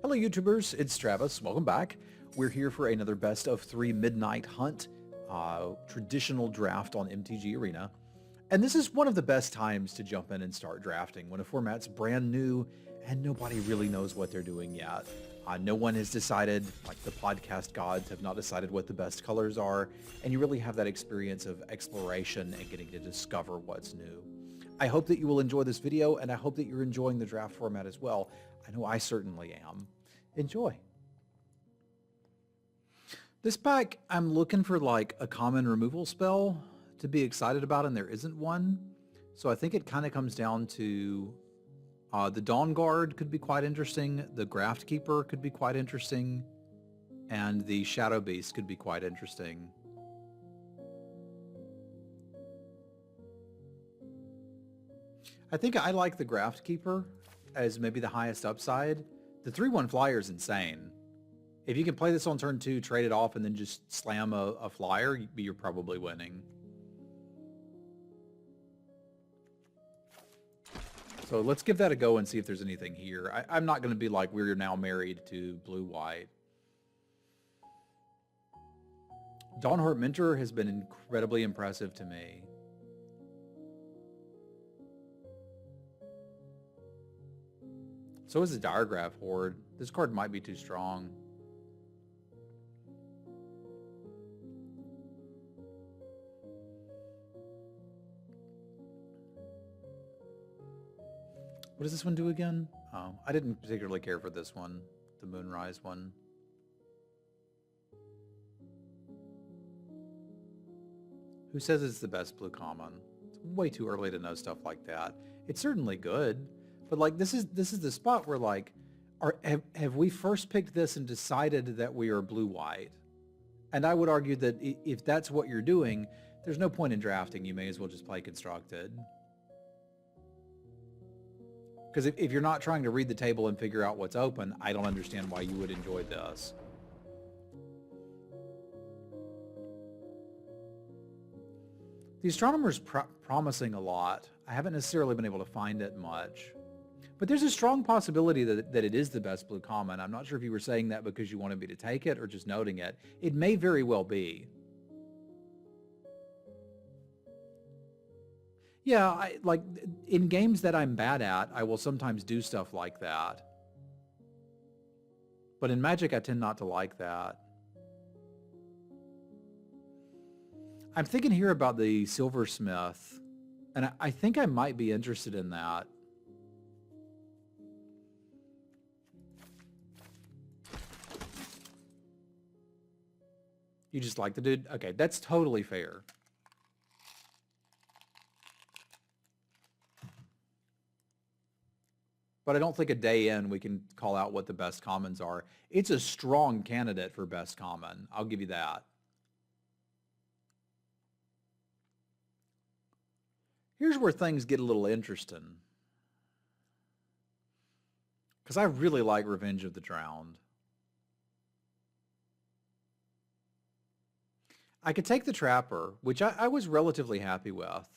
Hello YouTubers, it's Travis. Welcome back. We're here for another best of 3 midnight hunt, traditional draft on MTG Arena. And this is one of the best times to jump in and start drafting when a format's brand new and nobody really knows what they're doing yet. No one has decided, like the podcast gods have not decided what the best colors are, and you really have that experience of exploration and getting to discover what's new. I hope that you will enjoy this video, and I hope that you're enjoying the draft format as well. I know I certainly am. Enjoy. This pack, I'm looking for like a common removal spell to be excited about, and there isn't one. So I think it kind of comes down to the Dawn Guard could be quite interesting, the Graft Keeper could be quite interesting, and the Shadow Beast could be quite interesting. I think I like the Graft Keeper as maybe the highest upside. The 3/1 flyer is insane. If you can play this on turn 2, trade it off, and then just slam a flyer, you're probably winning. So let's give that a go and see if there's anything here. I'm not going to be like, we're now married to blue-white. Dawnhart Mentor has been incredibly impressive to me. So is the Diregraph Horde. This card might be too strong. What does this one do again? Oh, I didn't particularly care for this one, the Moonrise one. Who says it's the best blue common? It's way too early to know stuff like that. It's certainly good, but like this is the spot where like, have we first picked this and decided that we are blue-white? And I would argue that if that's what you're doing, there's no point in drafting. You may as well just play Constructed. Because if you're not trying to read the table and figure out what's open, I don't understand why you would enjoy this. The Astronomer's promising a lot. I haven't necessarily been able to find it much. But there's a strong possibility that it is the best blue common. I'm not sure if you were saying that because you wanted me to take it or just noting it. It may very well be. Yeah, like in games that I'm bad at, I will sometimes do stuff like that. But in Magic, I tend not to like that. I'm thinking here about the Silversmith, and I think I might be interested in that. You just like the dude? Okay, that's totally fair. But I don't think a day in we can call out what the best commons are. It's a strong candidate for best common. I'll give you that. Here's where things get a little interesting. Because I really like Revenge of the Drowned. I could take the Trapper, which I was relatively happy with.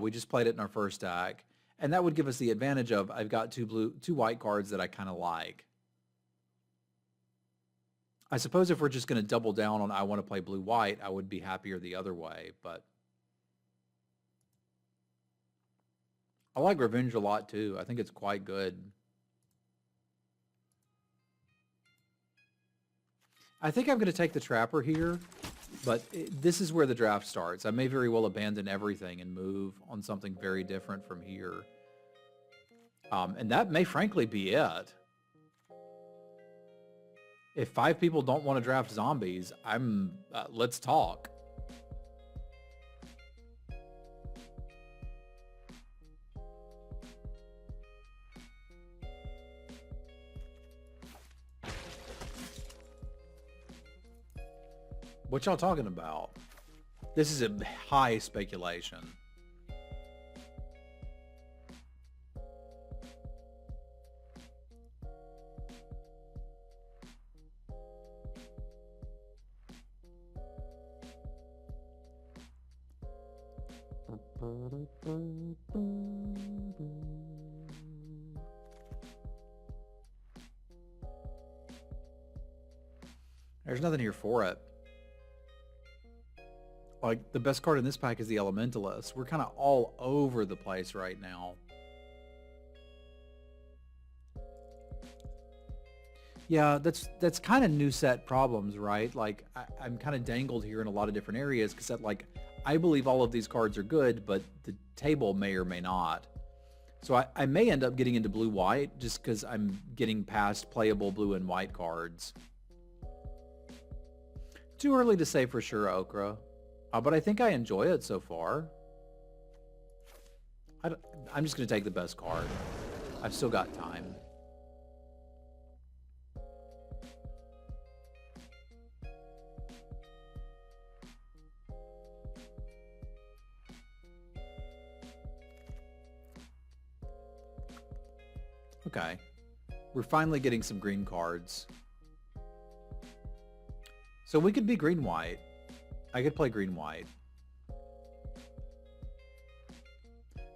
We just played it in our first deck. And that would give us the advantage of I've got two white cards that I kind of like. I suppose if we're just going to double down on I want to play blue-white, I would be happier the other way, but I like Revenge a lot too. I think it's quite good. I think I'm going to take the Trapper here, but this is where the draft starts. I may very well abandon everything and move on something very different from here. And that may frankly be it. If 5 people don't want to draft zombies, let's talk. What y'all talking about? This is a high speculation. There's nothing here for it. Like, the best card in this pack is the Elementalist. We're kind of all over the place right now. Yeah, that's kind of new set problems, right? Like, I'm kind of dangled here in a lot of different areas because, like, I believe all of these cards are good, but the table may or may not. So I may end up getting into blue-white just because I'm getting past playable blue and white cards. Too early to say for sure, Okra. But I think I enjoy it so far. I'm just going to take the best card. I've still got time. Okay. We're finally getting some green cards. So we could be green-white. I could play green-white.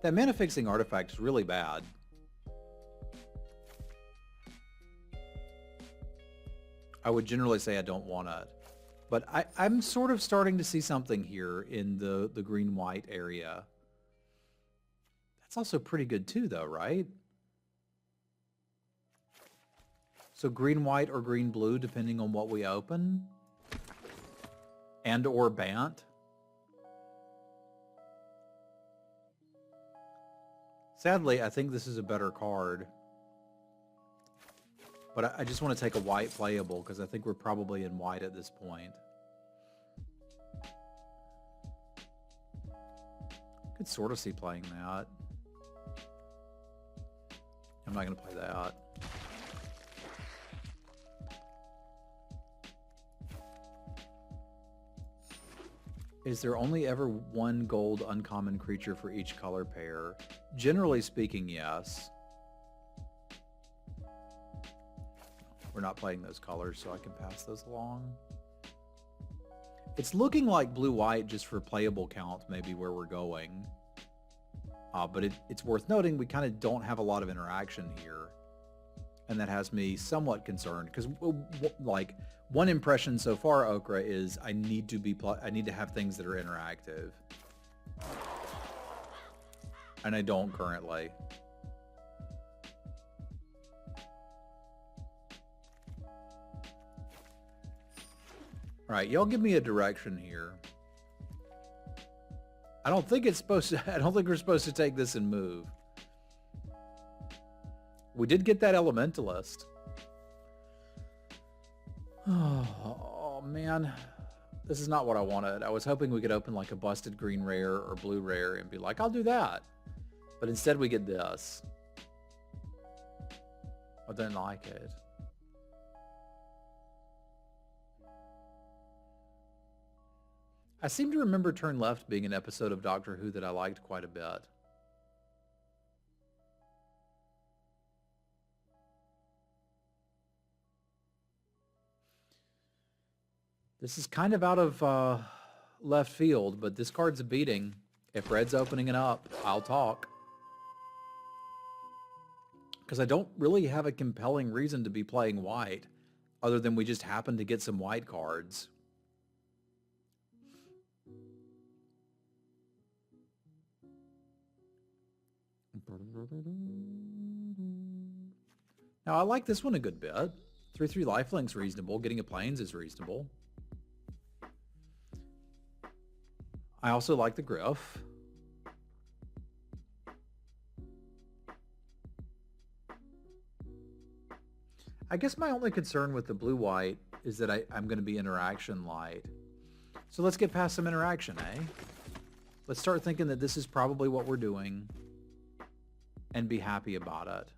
That mana-fixing artifact is really bad. I would generally say I don't want it. But I'm sort of starting to see something here in the green-white area. That's also pretty good too, though, right? So green-white or green-blue, depending on what we open. And or Bant. Sadly, I think this is a better card. But I just want to take a white playable because I think we're probably in white at this point. Could sort of see playing that. I'm not going to play that. Is there only ever one gold uncommon creature for each color pair? Generally speaking, yes. We're not playing those colors, so I can pass those along. It's looking like blue-white just for playable count, maybe where we're going. But it's worth noting we kind of don't have a lot of interaction here. And that has me somewhat concerned, because like one impression so far, Okra, is I need to have things that are interactive. And I don't currently. All right, y'all give me a direction here. I don't think it's supposed to, I don't think we're supposed to take this and move. We did get that Elementalist. Oh, man. This is not what I wanted. I was hoping we could open like a busted green rare or blue rare and be like, I'll do that. But instead we get this. I didn't like it. I seem to remember Turn Left being an episode of Doctor Who that I liked quite a bit. This is kind of out of left field, but this card's a beating. If red's opening it up, I'll talk. Because I don't really have a compelling reason to be playing white, other than we just happen to get some white cards. Now, I like this one a good bit. 3/3 lifelink's reasonable. Getting a plains is reasonable. I also like the Griff. I guess my only concern with the blue-white is that I'm going to be interaction light. So let's get past some interaction, eh? Let's start thinking that this is probably what we're doing and be happy about it.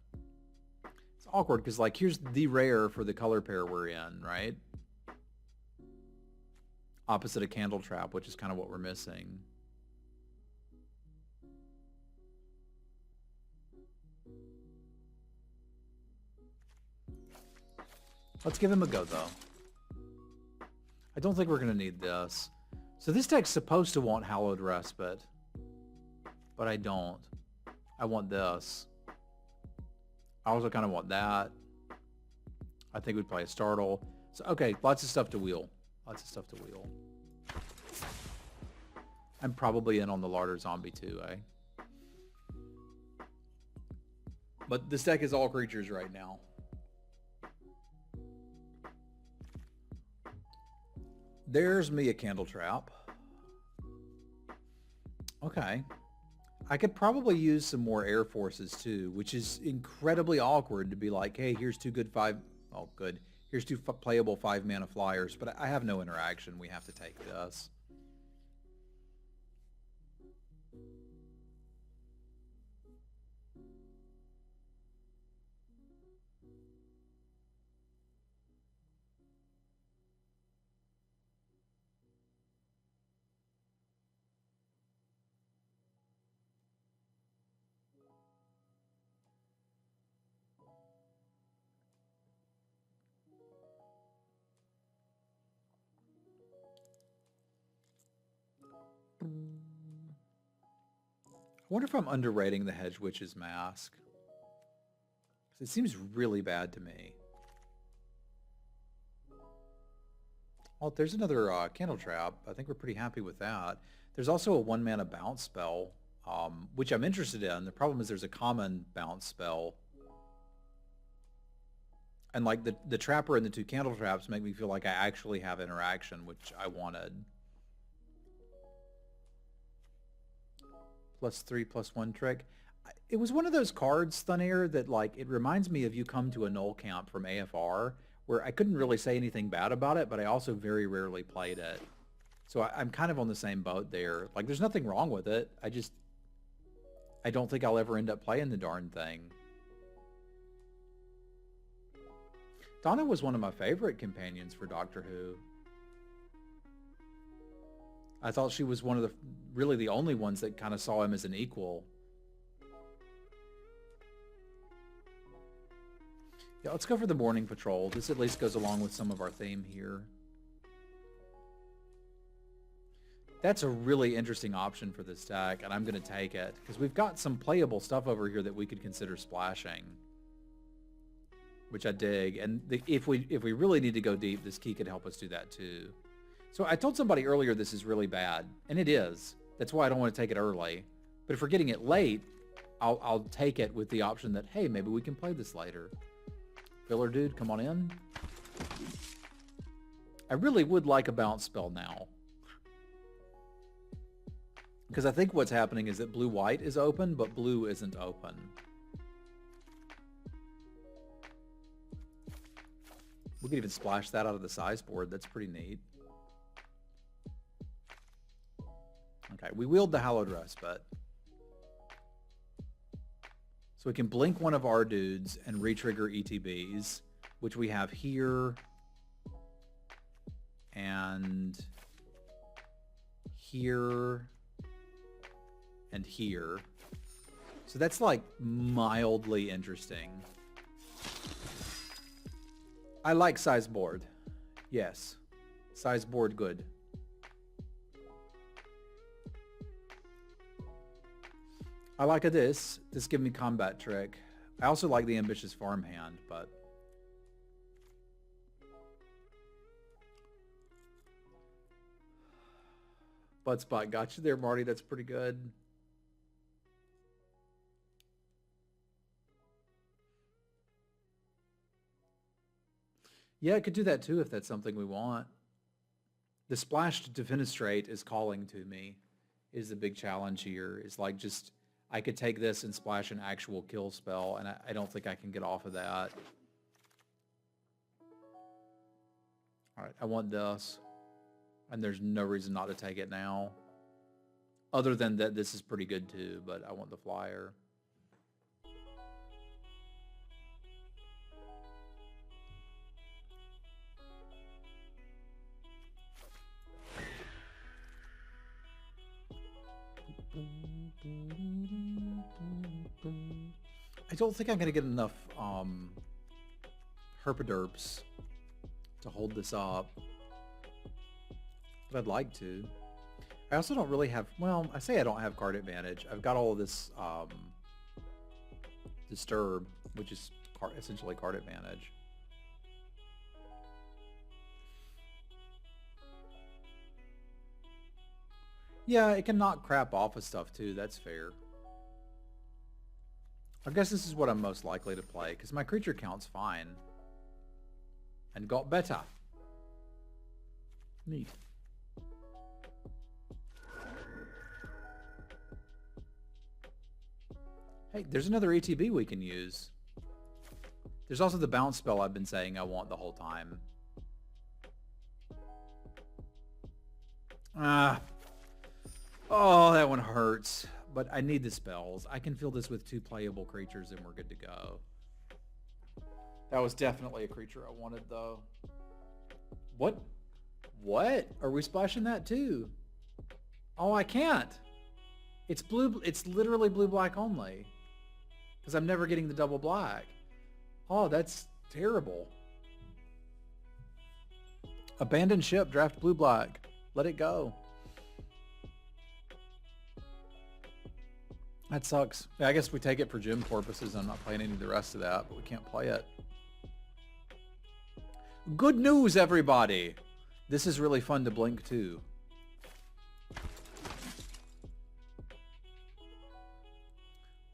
It's awkward because, like, here's the rare for the color pair we're in, right? Opposite a Candle Trap, which is kind of what we're missing. Let's give him a go, though. I don't think we're going to need this. So this deck's supposed to want Hallowed Respite, but I don't. I want this. I also kind of want that. I think we'd play a Startle. So, okay, lots of stuff to wheel. Lots of stuff to wheel. I'm probably in on the Larder Zombie too, eh? But this deck is all creatures right now. There's me a Candle Trap. Okay. I could probably use some more Air Forces too, which is incredibly awkward to be like, hey, here's two good good. Here's two playable 5-mana flyers, but I have no interaction. We have to take this. I wonder if I'm underrating the Hedge Witch's Mask. It seems really bad to me. Well, there's another Candle Trap. I think we're pretty happy with that. There's also a 1-mana bounce spell, which I'm interested in. The problem is there's a common bounce spell. And like the Trapper and the 2 Candle Traps make me feel like I actually have interaction, which I wanted. +3/+1 trick. It was one of those cards, Thunair, that like it reminds me of You Come to a Null Camp from AFR, where I couldn't really say anything bad about it, but I also very rarely played it. So I'm kind of on the same boat there. Like there's nothing wrong with it. I don't think I'll ever end up playing the darn thing. Donna was one of my favorite companions for Doctor Who. I thought she was one of really the only ones that kind of saw him as an equal. Yeah, let's go for the Morning Patrol. This at least goes along with some of our theme here. That's a really interesting option for this deck, and I'm going to take it, because we've got some playable stuff over here that we could consider splashing, which I dig. And if we really need to go deep, this key could help us do that too. So I told somebody earlier this is really bad, and it is. That's why I don't want to take it early. But if we're getting it late, I'll take it with the option that, hey, maybe we can play this later. Filler dude, come on in. I really would like a bounce spell now. Because I think what's happening is that blue-white is open, but blue isn't open. We could even splash that out of the size board. That's pretty neat. Okay, we wield the Hallowed Respite. So we can blink one of our dudes and re-trigger ETBs, which we have here and here and here. So that's like mildly interesting. I like size board. Yes. Size board good. I like this. This gives me combat trick. I also like the Ambitious Farmhand, but... Butt Spot got you there, Marty. That's pretty good. Yeah, it could do that too if that's something we want. The Splash to Defenestrate is calling to me, is the big challenge here. It's like just... I could take this and splash an actual kill spell, and I don't think I can get off of that. Alright, I want this. And there's no reason not to take it now. Other than that this is pretty good too, but I want the flyer. I don't think I'm going to get enough Herpaderps to hold this up. But I'd like to. I also don't really have... Well, I say I don't have card advantage. I've got all of this Disturb, which is essentially card advantage. Yeah, it can knock crap off of stuff too. That's fair. I guess this is what I'm most likely to play, because my creature count's fine. And got better. Neat. Hey, there's another ETB we can use. There's also the bounce spell I've been saying I want the whole time. Oh, that one hurts. But I need the spells. I can fill this with 2 playable creatures and we're good to go. That was definitely a creature I wanted, though. What? What? Are we splashing that too? Oh, I can't. It's blue. It's literally blue-black only. Because I'm never getting the double black. Oh, that's terrible. Abandon ship, draft blue-black. Let it go. That sucks. Yeah, I guess we take it for gym purposes. I'm not playing any of the rest of that, but we can't play it. Good news, everybody! This is really fun to blink too.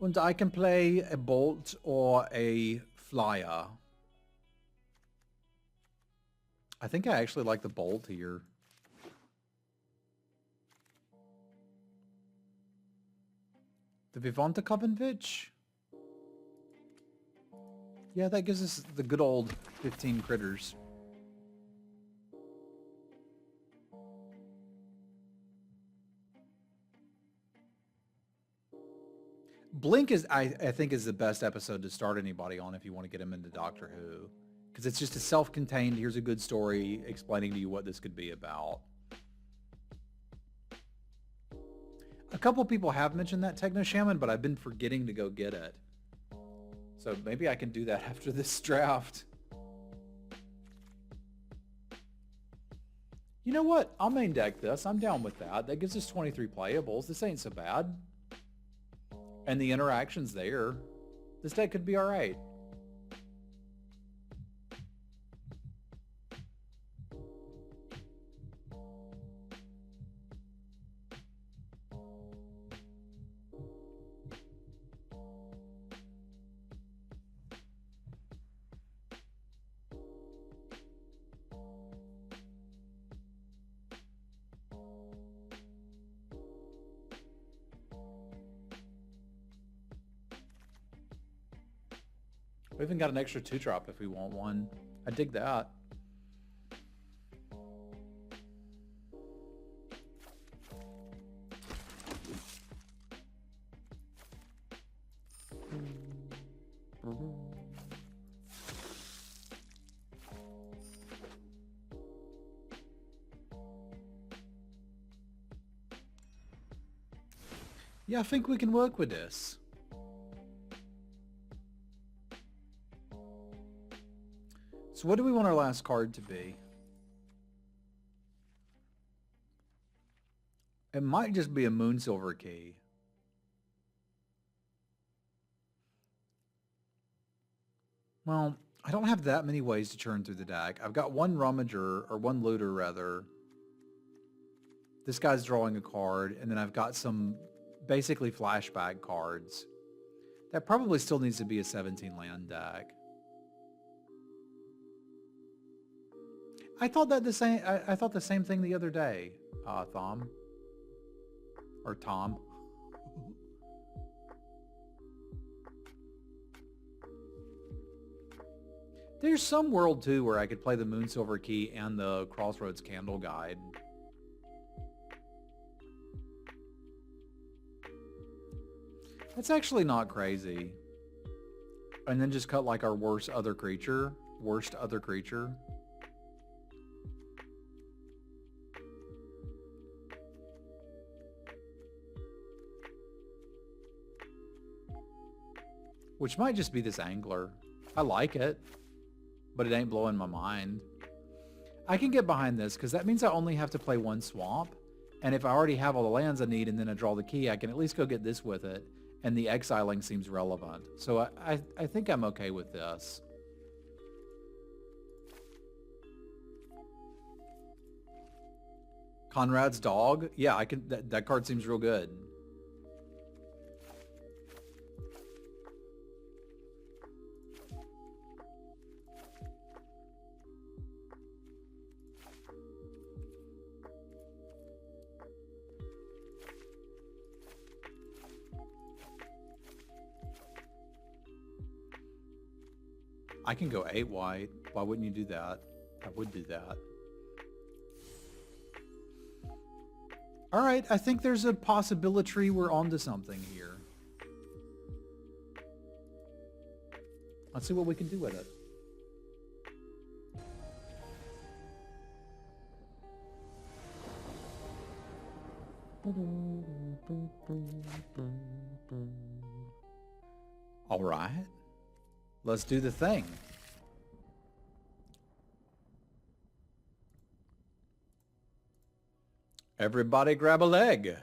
And I can play a bolt or a flyer. I think I actually like the bolt here. The Vivanta Covenvitch? Yeah, that gives us the good old 15 critters. Blink is, I think, is the best episode to start anybody on if you want to get them into Doctor Who. Because it's just a self-contained, here's a good story explaining to you what this could be about. A couple people have mentioned that Techno Shaman, but I've been forgetting to go get it. So maybe I can do that after this draft. You know what? I'll main deck this. I'm down with that. That gives us 23 playables. This ain't so bad. And the interaction's there. This deck could be alright. We even got an extra 2-drop if we want one. I dig that. Yeah, I think we can work with this. So what do we want our last card to be? It might just be a Moonsilver Key. Well, I don't have that many ways to churn through the deck. I've got one Rummager, or one Looter rather. This guy's drawing a card, and then I've got some basically flashback cards. That probably still needs to be a 17 land deck. I thought that the same. I thought the same thing the other day, Thom. Or Tom. There's some world too where I could play the Moonsilver Key and the Crossroads Candle Guide. That's actually not crazy. And then just cut like our worst other creature. Which might just be this Angler. I like it, but it ain't blowing my mind. I can get behind this because that means I only have to play one swamp. And if I already have all the lands I need and then I draw the key, I can at least go get this with it. And the exiling seems relevant. So I think I'm okay with this. Conrad's dog. Yeah, I can. That card seems real good. I can go 8 white. Why wouldn't you do that? I would do that. All right, I think there's a possibility we're onto something here. Let's see what we can do with it. All right. Let's do the thing. Everybody grab a leg.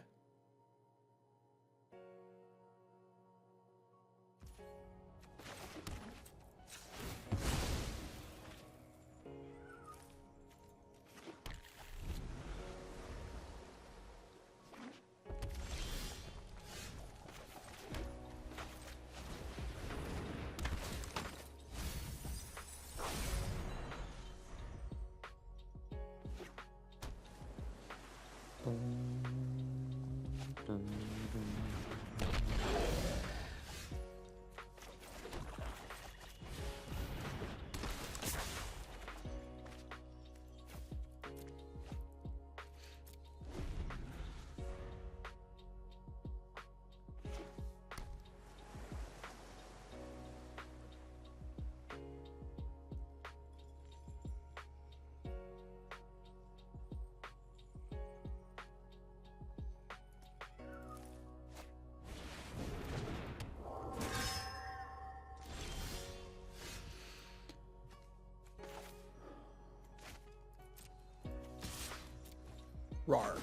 Rawr.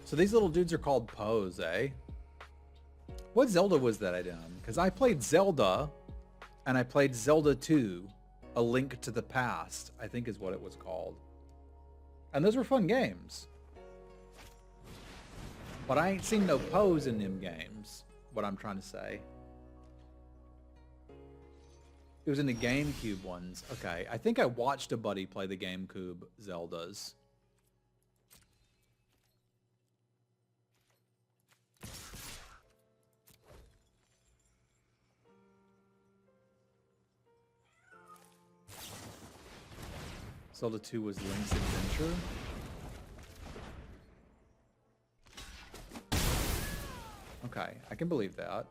So these little dudes are called Poes, eh? What Zelda was that I done? Because I played Zelda, and I played Zelda 2, A Link to the Past, I think is what it was called. And those were fun games. But I ain't seen no Poes in them games, what I'm trying to say. It was in the GameCube ones. Okay, I think I watched a buddy play the GameCube Zeldas. Zelda 2 was Link's Adventure. Okay, I can believe that.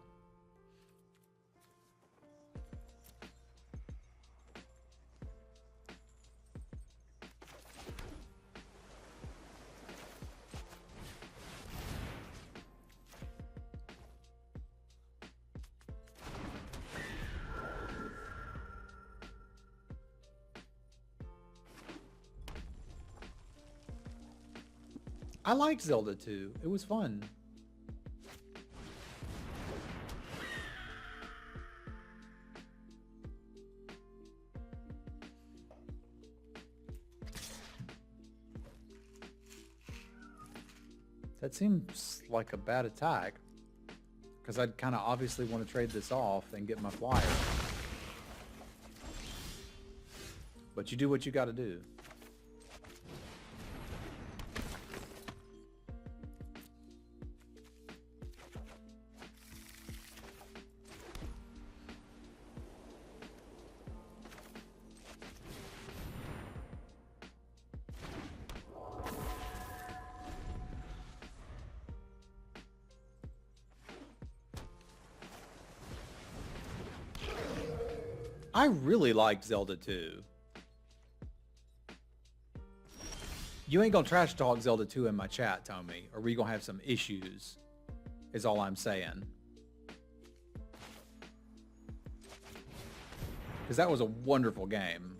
I liked Zelda 2. It was fun. That seems like a bad attack. Because I'd kind of obviously want to trade this off and get my flyer. But you do what you got to do. I really liked Zelda 2. You ain't gonna trash talk Zelda 2 in my chat, Tommy, or we gonna have some issues, is all I'm saying. because that was a wonderful game.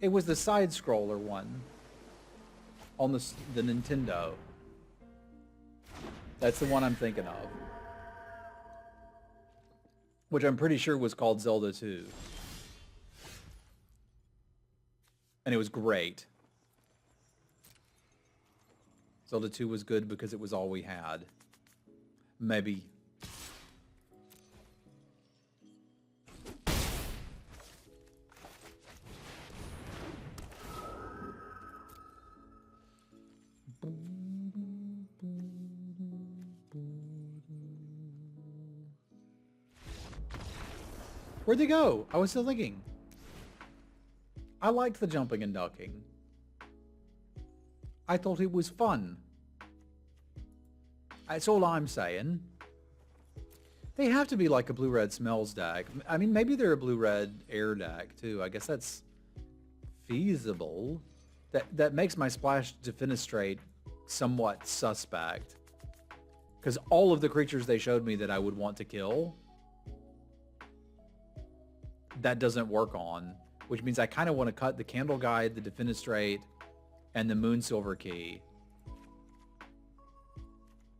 It was the side-scroller one on the Nintendo. That's the one I'm thinking of. Which I'm pretty sure was called Zelda 2. And it was great. Zelda 2 was good because it was all we had. Maybe. Where'd they go? I was still thinking. I liked the jumping and ducking. I thought it was fun. That's all I'm saying. They have to be like a blue-red smells deck. I mean, maybe they're a blue-red air deck, too. I guess that's feasible. That makes my Splash Defenestrate somewhat suspect. Because all of the creatures they showed me that I would want to kill, that doesn't work on. Which means I kind of want to cut the Candle Guide, the Defenestrate, and the Moon Silver Key.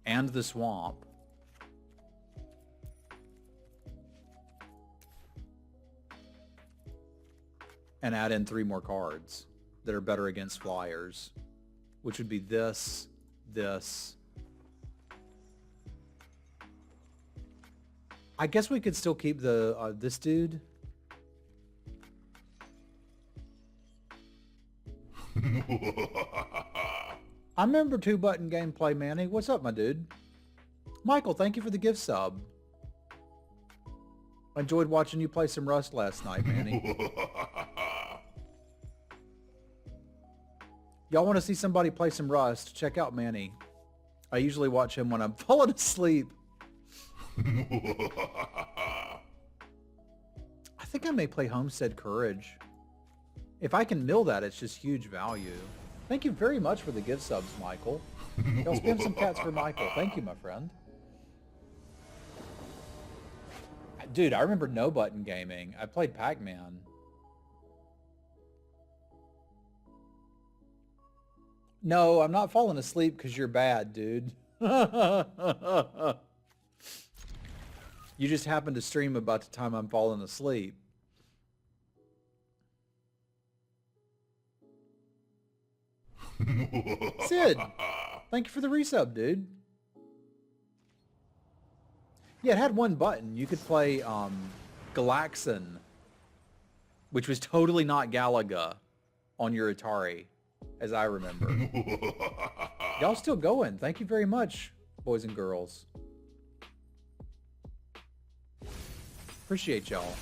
And the Swamp. And add in 3 more cards that are better against flyers. Which would be this, this. I guess we could still keep the this dude. I remember 2-button gameplay, Manny. What's up, my dude? Michael, thank you for the gift sub. I enjoyed watching you play some Rust last night, Manny. Y'all want to see somebody play some Rust? Check out Manny. I usually watch him when I'm falling asleep. I think I may play Homestead Courage. If I can mill that, it's just huge value. Thank you very much for the gift subs, Michael. Y'all spam some cats for Michael. Thank you, my friend. Dude, I remember no button gaming. I played Pac-Man. No, I'm not falling asleep because you're bad, dude. You just happened to stream about the time I'm falling asleep. Sid, thank you for the resub, dude. Yeah, it had one button. You could play Galaxin, which was totally not Galaga on your Atari, as I remember. Y'all still going. Thank you very much, boys and girls. Appreciate y'all.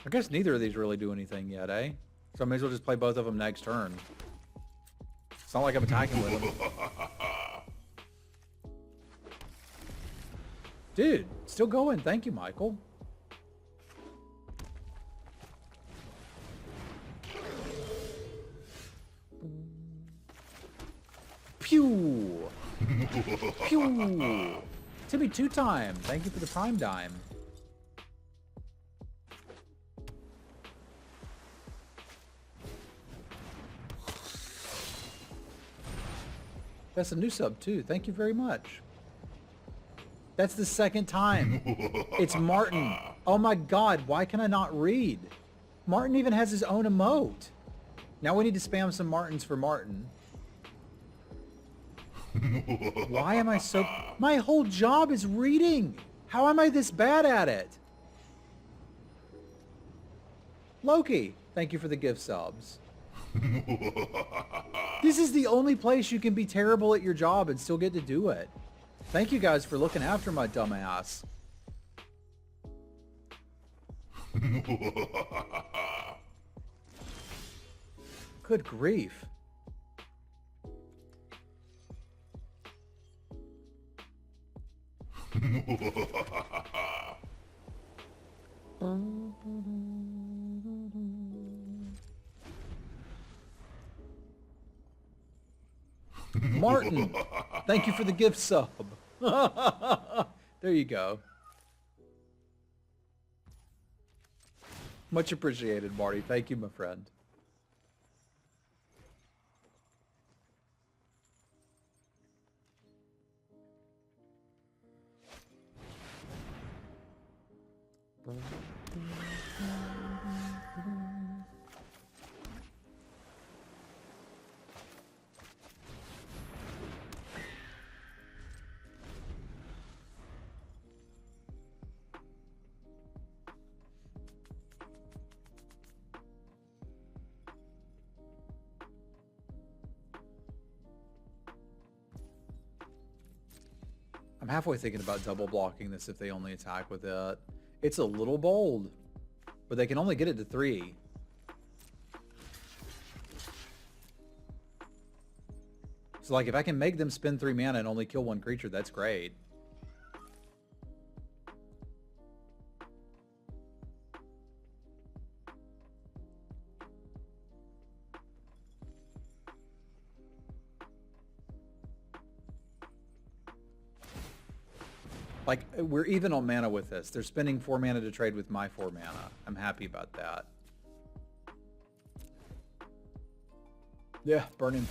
I guess neither of these really do anything yet, eh? So I may as well just play both of them next turn. It's not like I'm attacking with them. Dude, still going. Thank you, Michael. Pew! Pew! Timmy 2-time. Thank you for the prime dime. That's a new sub too. Thank you very much. That's the second time. It's Martin. Oh my god, why can I not read? Martin even has his own emote. Now we need to spam some Martins for Martin. Why am I so... My whole job is reading. How am I this bad at it? Loki, thank you for the gift subs. This is the only place you can be terrible at your job and still get to do it. Thank you guys for looking after my dumb ass. Good grief. Martin, thank you for the gift sub. There you go. Much appreciated, Marty. Thank you, my friend. I'm halfway thinking about double blocking this if they only attack with it. It's a little bold, but they can only get it to 3. So like if I can make them spend 3 mana and only kill 1 creature, that's great. Like, we're even on mana with this. They're spending 4 mana to trade with my 4 mana. I'm happy about that. Yeah, burn him.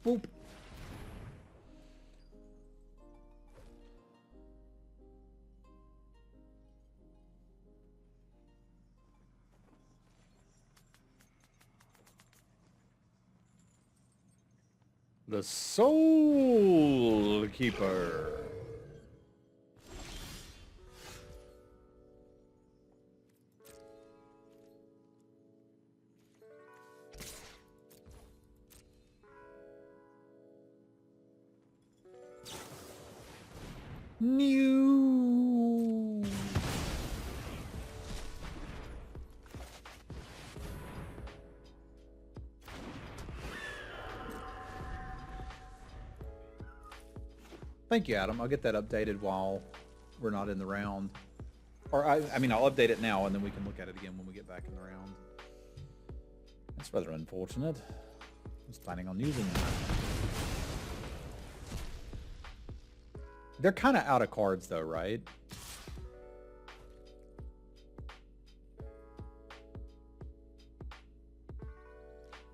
Boop. The Soul Keeper. New. Thank you, Adam. I'll get that updated while we're not in the round. Or, I mean, I'll update it now, and then we can look at it again when we get back in the round. That's rather unfortunate. I was planning on using that. They're kind of out of cards, though, right?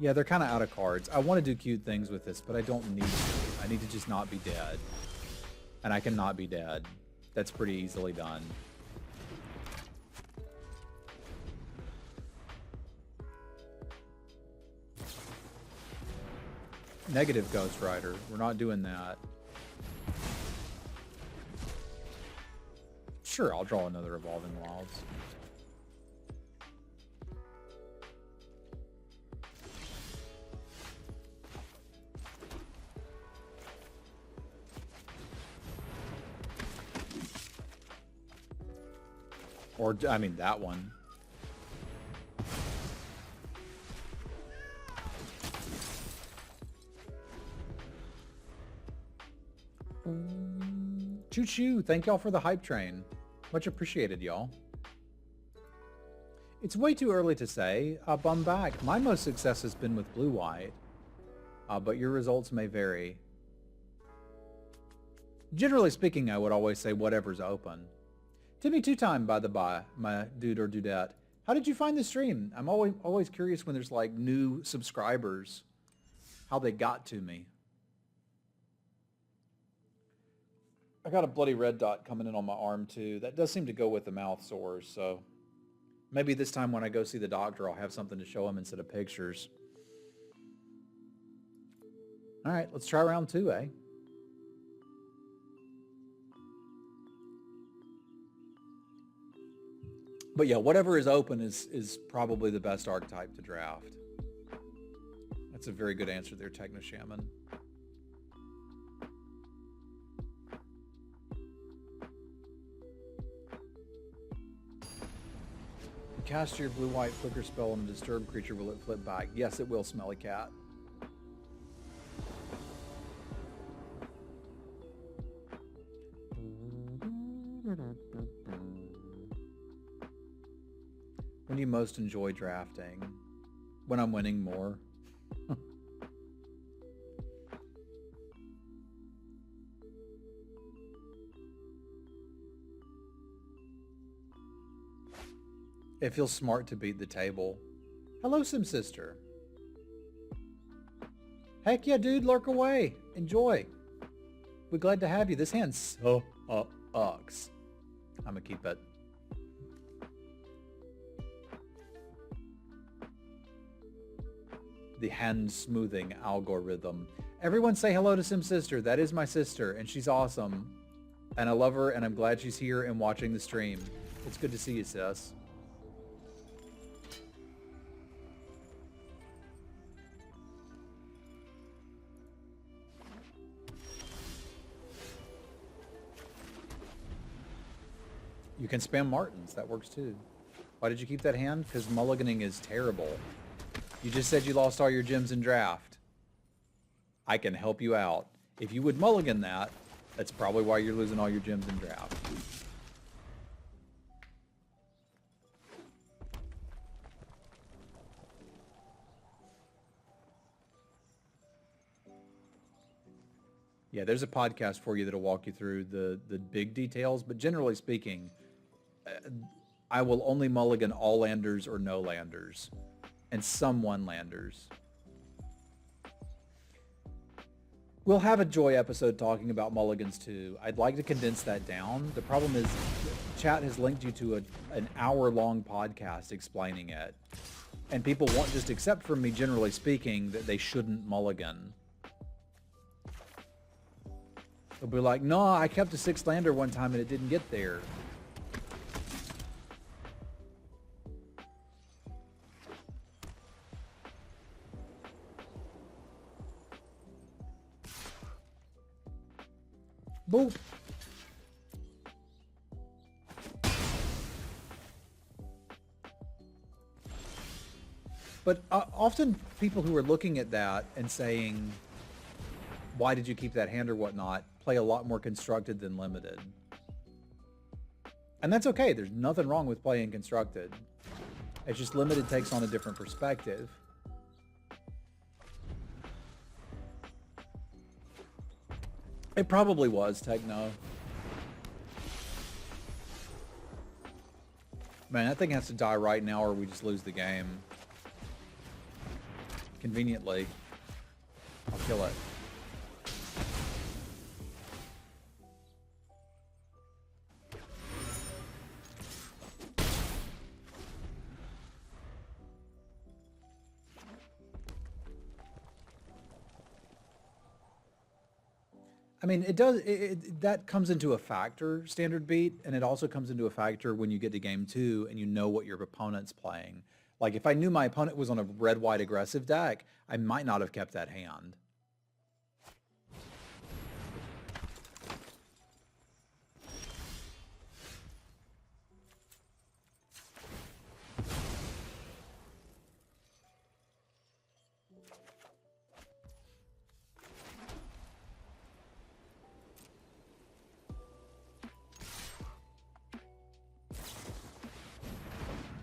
Yeah, they're kind of out of cards. I want to do cute things with this, but I don't need to. I need to just not be dead. And I cannot be dead. That's pretty easily done. Negative Ghost Rider. We're not doing that. Sure, I'll draw another Evolving Wilds. Or, I mean, that one. Choo-choo! Thank y'all for the hype train. Much appreciated, y'all. It's way too early to say. I'm back. My most success has been with blue-white, but your results may vary. Generally speaking, I would always say whatever's open. Timmy Two-Time, by the by, my dude or dudette. How did you find the stream? I'm always curious when there's like new subscribers, how they got to me. I got a bloody red dot coming in on my arm too. That does seem to go with the mouth sores, so maybe this time when I go see the doctor, I'll have something to show him instead of pictures. All right, let's try round 2, eh? But yeah, whatever is open is probably the best archetype to draft. That's a very good answer there, Techno Shaman. Cast your blue-white flicker spell on a disturbed creature. Will it flip back? Yes, it will, Smelly Cat. When do you most enjoy drafting? When I'm winning more. It feels smart to beat the table. Hello, Sim Sister. Heck yeah, dude, lurk away. Enjoy. We're glad to have you. This hand sucks. I'm gonna keep it. The hand smoothing algorithm. Everyone say hello to Sim Sister. That is my sister, and she's awesome. And I love her, and I'm glad she's here and watching the stream. It's good to see you, sis. You can spam Martins. That works too. Why did you keep that hand? Because mulliganing is terrible. You just said you lost all your gems in draft. I can help you out. If you would mulligan that, that's probably why you're losing all your gems in draft. Yeah, there's a podcast for you that'll walk you through the big details, but generally speaking, I will only mulligan all landers or no landers, and some one-landers. We'll have a Joy episode talking about mulligans too. I'd like to condense that down. The problem is chat has linked you to an hour-long podcast explaining it, and people won't just accept from me, generally speaking, that they shouldn't mulligan. They'll be like, no, I kept a 6-lander one time and it didn't get there. Boop. But often people who are looking at that and saying, why did you keep that hand or whatnot, play a lot more constructed than limited. And that's okay. There's nothing wrong with playing constructed. It's just limited takes on a different perspective. It probably was, Techno. Man, that thing has to die right now or we just lose the game. Conveniently. I'll kill it. I mean, it does. That comes into a factor, standard beat, and it also comes into a factor when you get to game 2 and you know what your opponent's playing. Like if I knew my opponent was on a red-white aggressive deck, I might not have kept that hand.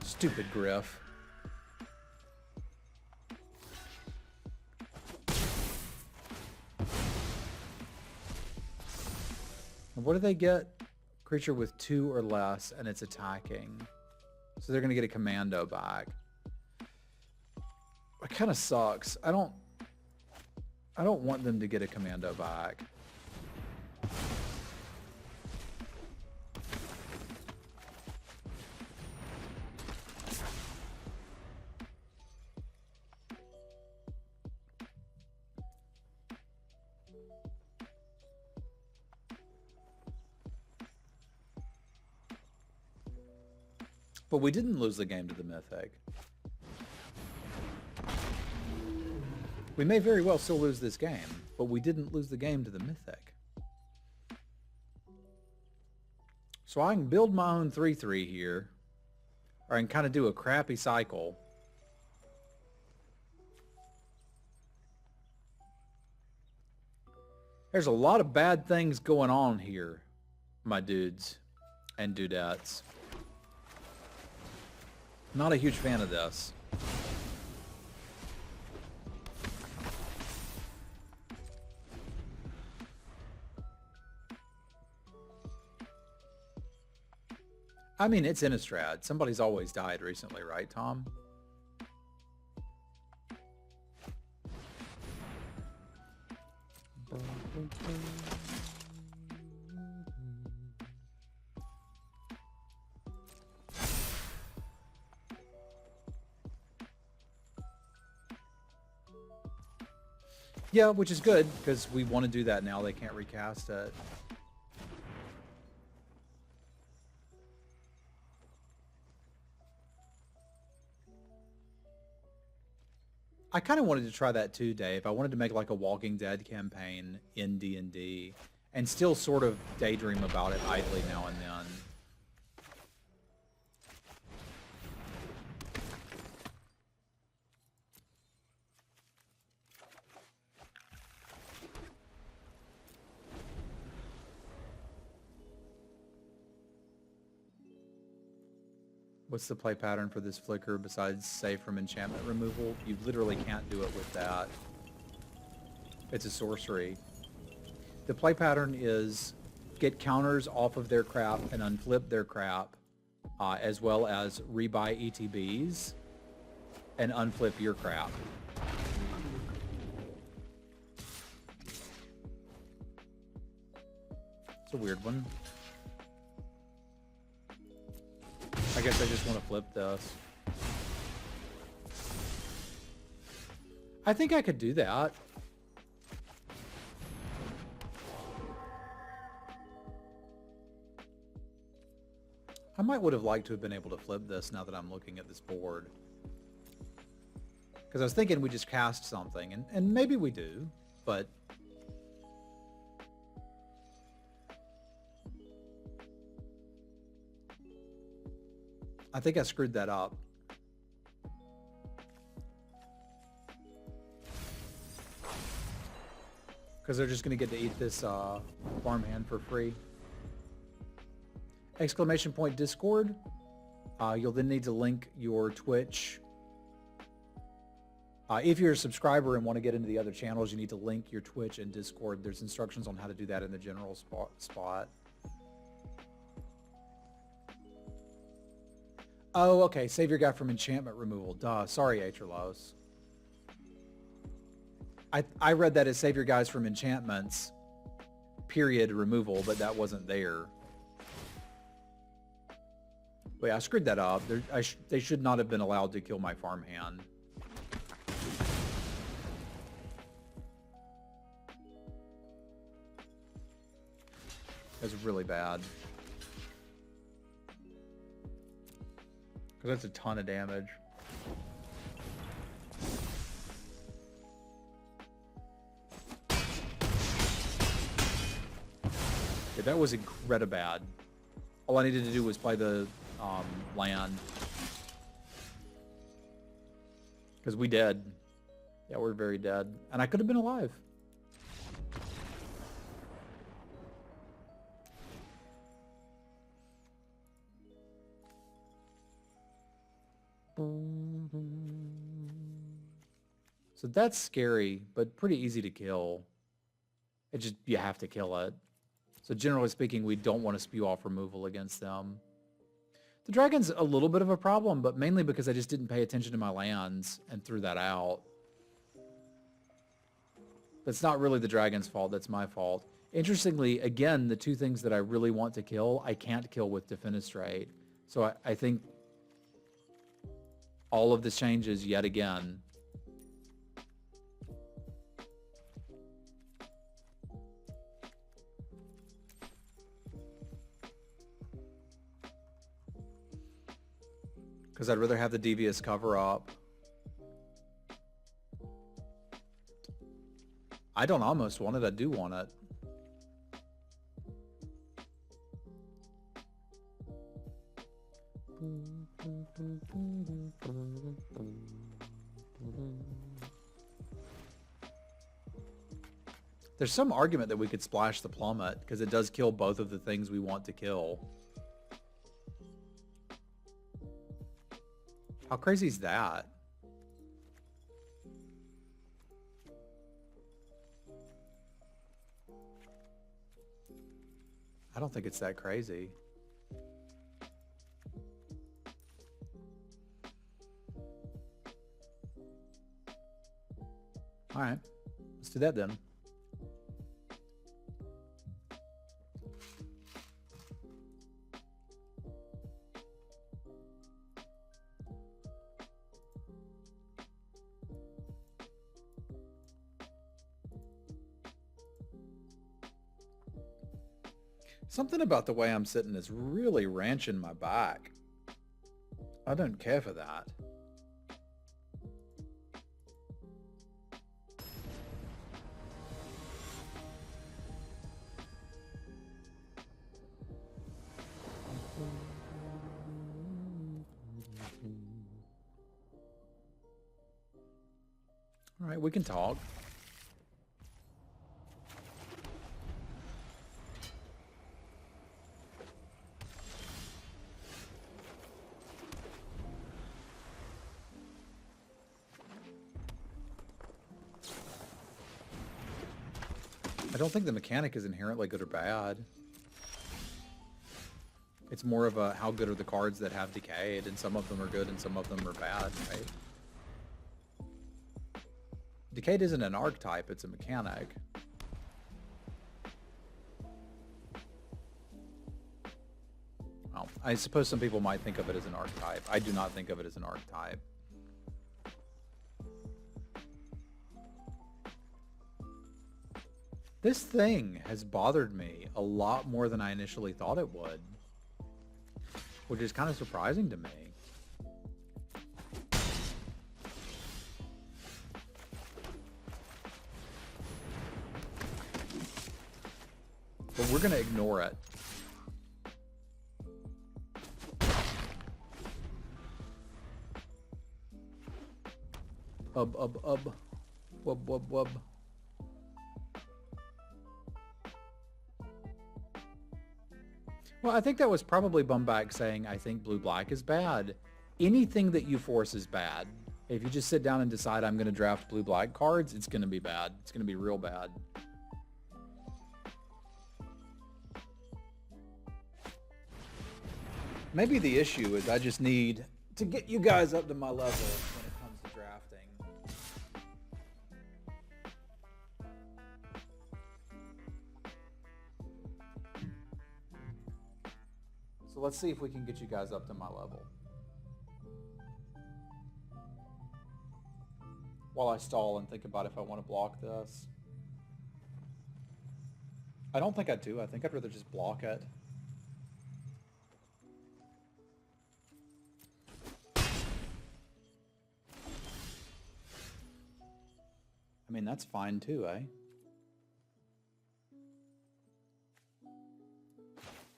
Stupid Griff. And what do they get? Creature with 2 or less, and it's attacking. So they're going to get a commando back. It kind of sucks. I don't want them to get a commando back. But we didn't lose the game to the Mythic. We may very well still lose this game, but we didn't lose the game to the Mythic. So I can build my own 3-3 here, or I can kind of do a crappy cycle. There's a lot of bad things going on here, my dudes and dudettes. Not a huge fan of this. I mean, it's Innistrad. Somebody's always died recently, right, Tom? Yeah, which is good, because we want to do that now. They can't recast it. I kind of wanted to try that too, Dave. I wanted to make like a Walking Dead campaign in D&D and still sort of daydream about it idly now and then. What's the play pattern for this flicker besides save from enchantment removal? You literally can't do it with that. It's a sorcery. The play pattern is get counters off of their crap and unflip their crap, as well as rebuy ETBs and unflip your crap. It's a weird one. I guess I just want to flip this. I think I could do that. I might would have liked to have been able to flip this now that I'm looking at this board. Because I was thinking we just cast something, and maybe we do, but... I think I screwed that up. Because they're just going to get to eat this farmhand for free. Exclamation point Discord. You'll then need to link your Twitch. If you're a subscriber and want to get into the other channels, you need to link your Twitch and Discord. There's instructions on how to do that in the general spot. Oh, okay. Save your guy from enchantment removal. Duh. Sorry, Atralos. I read that as save your guys from enchantments, period, removal, but that wasn't there. Wait, I screwed that up. They should not have been allowed to kill my farmhand. That's really bad. Because that's a ton of damage. Yeah, that was incredibly bad. All I needed to do was play the land. Because we dead. Yeah, we're very dead. And I could have been alive. So that's scary, but pretty easy to kill. It just, you have to kill it. So generally speaking, we don't want to spew off removal against them. The dragon's a little bit of a problem, but mainly because I just didn't pay attention to my lands and threw that out. That's not really the dragon's fault, that's my fault. Interestingly, again, the two things that I really want to kill, I can't kill with Defenestrate. So I think all of this changes yet again. Because I'd rather have the devious cover up. I don't almost want it. I do want it. There's some argument that we could splash the plummet because it does kill both of the things we want to kill. How crazy is that? I don't think it's that crazy. All right, let's do that then. Something about the way I'm sitting is really wrenching my back. I don't care for that. All right, we can talk. I don't think the mechanic is inherently good or bad. It's more of a how good are the cards that have decayed, and some of them are good and some of them are bad, right? Decayed isn't an archetype, it's a mechanic. Well, I suppose some people might think of it as an archetype. I do not think of it as an archetype. This thing has bothered me a lot more than I initially thought it would, which is kind of surprising to me. But we're going to ignore it. Wub, wub, wub. Well, I think that was probably Bumback saying, I think blue-black is bad. Anything that you force is bad. If you just sit down and decide I'm going to draft blue-black cards, it's going to be bad. It's going to be real bad. Maybe the issue is I just need to get you guys up to my level when it comes to drafting. So let's see if we can get you guys up to my level. While I stall and think about if I want to block this. I don't think I do. I think I'd rather just block it. I mean, that's fine too, eh?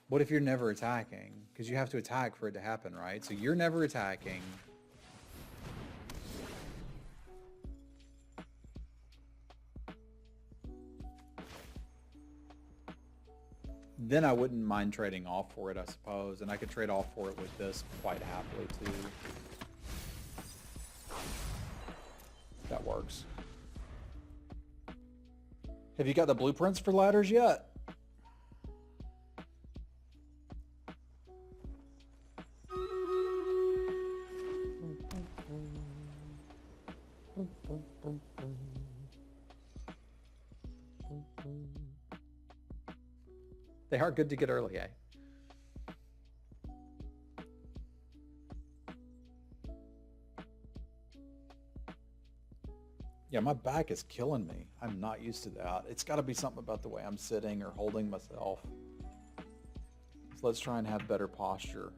What if you're never attacking? Because you have to attack for it to happen, right? So you're never attacking. Then I wouldn't mind trading off for it, I suppose. And I could trade off for it with this quite happily, too. That works. Have you got the blueprints for ladders yet? They are good to get early, eh? Yeah, my back is killing me. I'm not used to that. It's got to be something about the way I'm sitting or holding myself. So let's try and have better posture.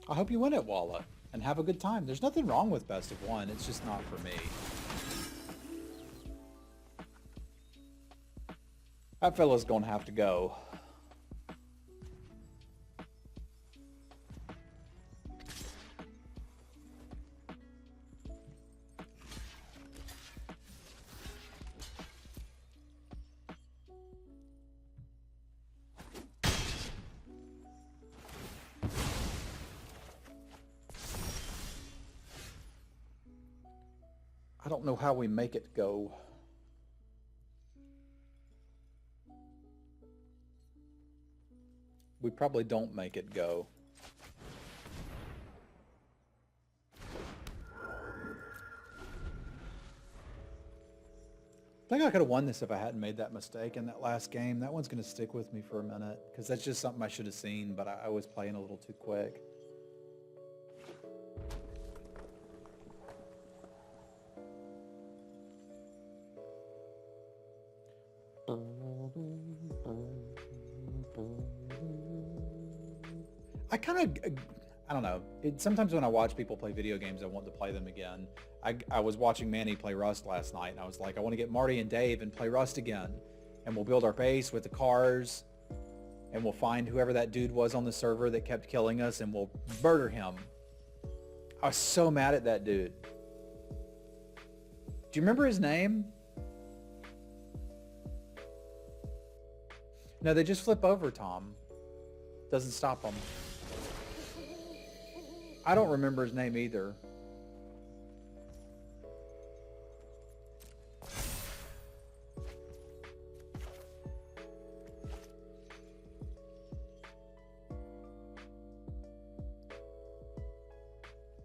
I hope you win it, Walla, and have a good time. There's nothing wrong with best of one. It's just not for me. That fella's gonna have to go. I don't know how we make it go. We probably don't make it go. I think I could have won this if I hadn't made that mistake in that last game. That one's going to stick with me for a minute because that's just something I should have seen, but I was playing a little too quick. I don't know. Sometimes when I watch people play video games, I want to play them again. I was watching Manny play Rust last night, and I was like, I want to get Marty and Dave and play Rust again. And we'll build our base with the cars, and we'll find whoever that dude was on the server that kept killing us, and we'll murder him. I was so mad at that dude. Do you remember his name? No, they just flip over, Tom. Doesn't stop them. I don't remember his name either.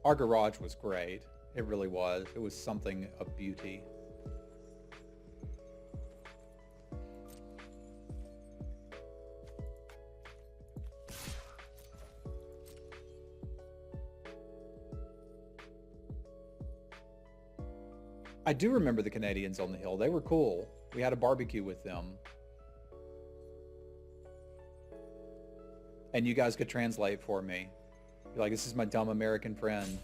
Our garage was great. It really was. It was something of beauty. I do remember the Canadians on the hill. They were cool. We had a barbecue with them. And you guys could translate for me. You're like, this is my dumb American friend.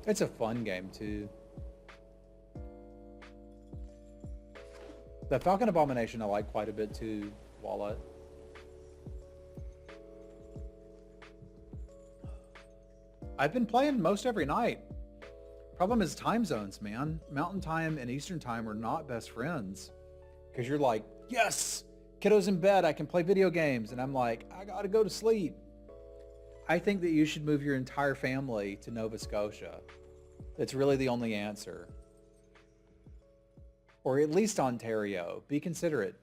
It's a fun game, too. The Falcon Abomination I like quite a bit, too, Wallet. I've been playing most every night. Problem is time zones, man. Mountain time and Eastern time are not best friends. Because you're like, yes! Kiddo's in bed, I can play video games. And I'm like, I gotta go to sleep. I think that you should move your entire family to Nova Scotia. That's really the only answer. Or at least Ontario. Be considerate.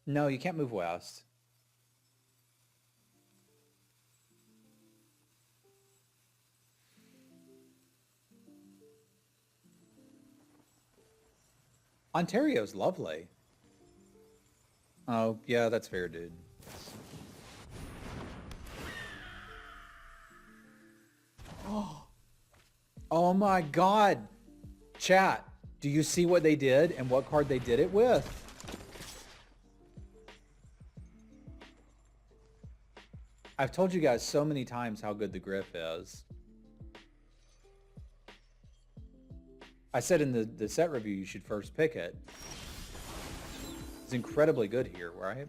No, you can't move west. Ontario's lovely. Oh, yeah, that's fair, dude. Oh my God. Chat, do you see what they did and what card they did it with? I've told you guys so many times how good the Griff is. I said in the set review you should first pick it. It's incredibly good here, right?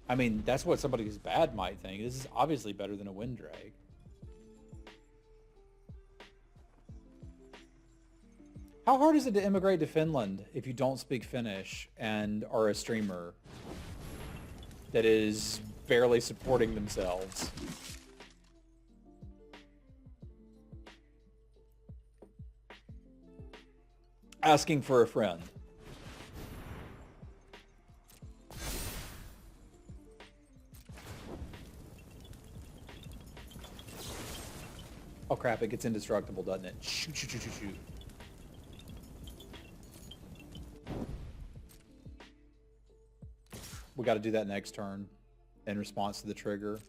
I mean, that's what somebody who's bad might think. This is obviously better than a Windrake. How hard is it to immigrate to Finland if you don't speak Finnish and are a streamer that is barely supporting themselves? Asking for a friend. Oh crap, it gets indestructible, doesn't it? Shoot, shoot, shoot, shoot, shoot. We got to do that next turn in response to the trigger.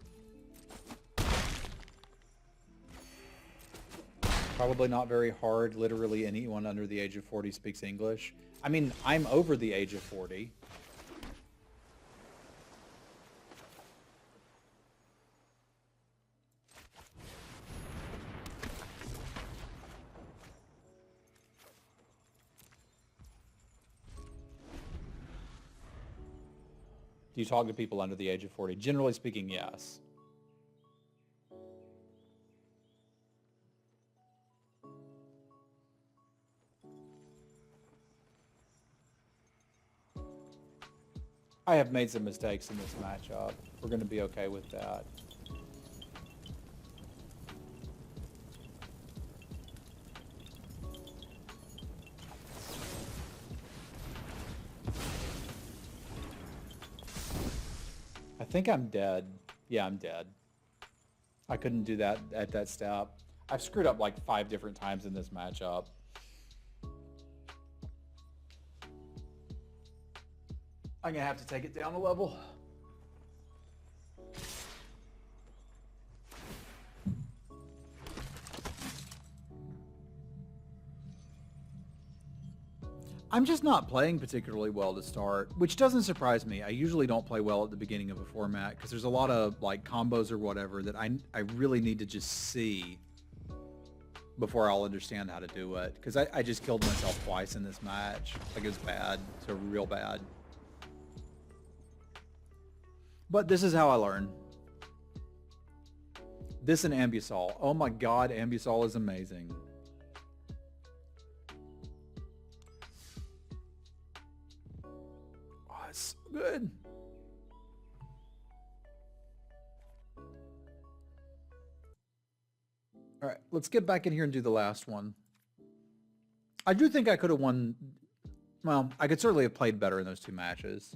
Probably not very hard. Literally anyone under the age of 40 speaks English. I mean, I'm over the age of 40. Do you talk to people under the age of 40? Generally speaking, yes. I have made some mistakes in this matchup. We're going to be okay with that. I think I'm dead. Yeah, I'm dead. I couldn't do that at that step. I've screwed up like 5 different times in this matchup. I'm gonna have to take it down a level. I'm just not playing particularly well to start, which doesn't surprise me. I usually don't play well at the beginning of a format because there's a lot of like combos or whatever that I really need to just see before I'll understand how to do it. Because I just killed myself twice in this match. Like it was bad. So real bad. But this is how I learn. This and Ambusol. Oh my god, Ambusol is amazing. Oh, it's so good. All right, let's get back in here and do the last one. I do think I could have won. Well, I could certainly have played better in those 2 matches.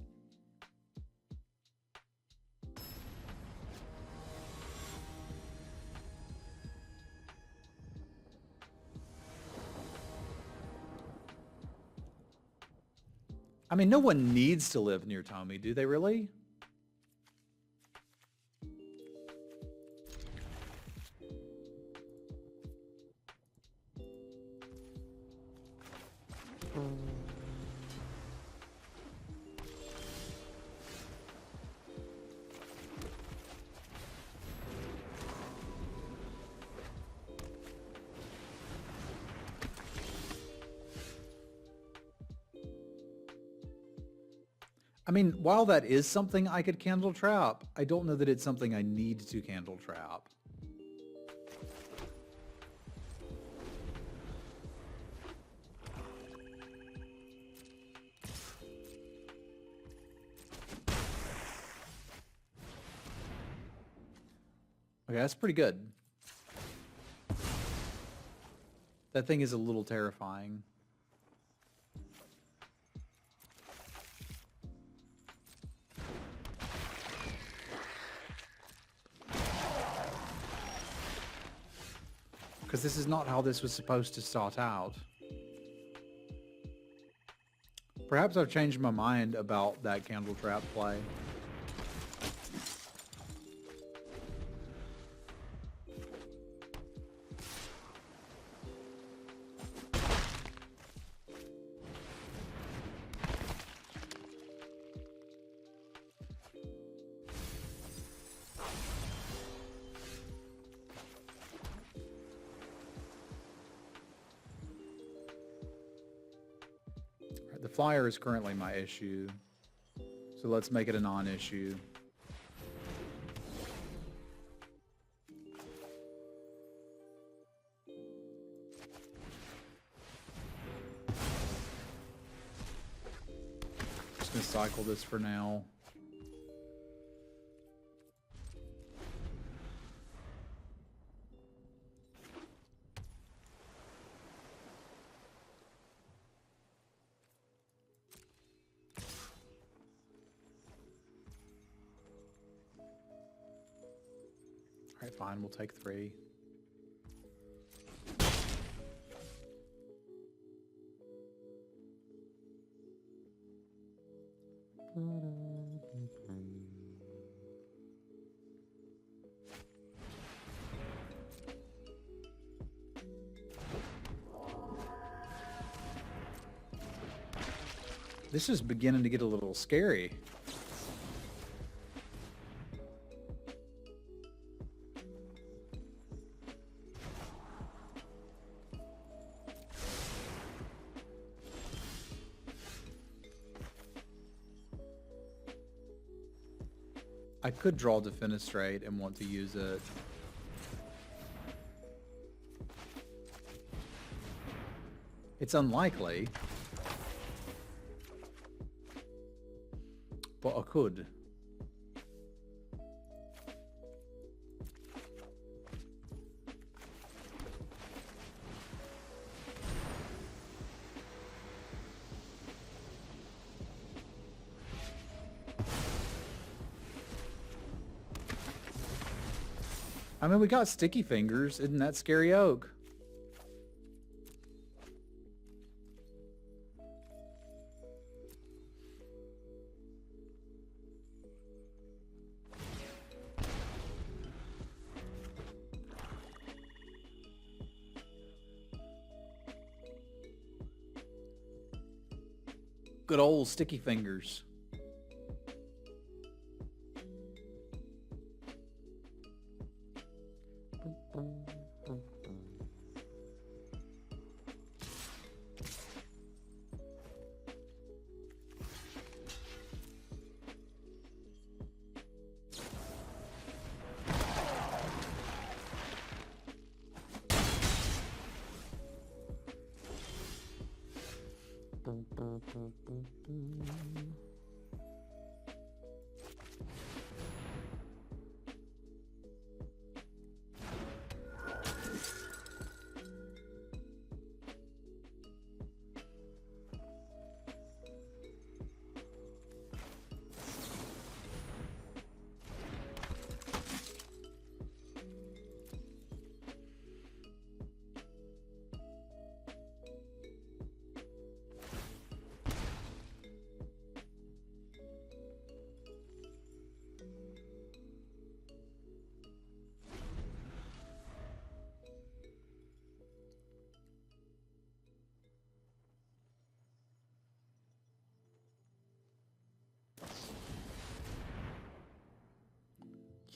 I mean, no one needs to live near Tommy, do they really? I mean, while that is something I could candle trap, I don't know that it's something I need to candle trap. Okay, that's pretty good. That thing is a little terrifying. Because this is not how this was supposed to start out. Perhaps I've changed my mind about that candle trap play. The flyer is currently my issue, so let's make it a non-issue. Just gonna cycle this for now. fine. We'll take 3. This is beginning to get a little scary. I could draw Defenestrate and want to use it. It's unlikely. But I could. I mean, we got Sticky Fingers. Isn't that Scary Oak? Good old Sticky Fingers.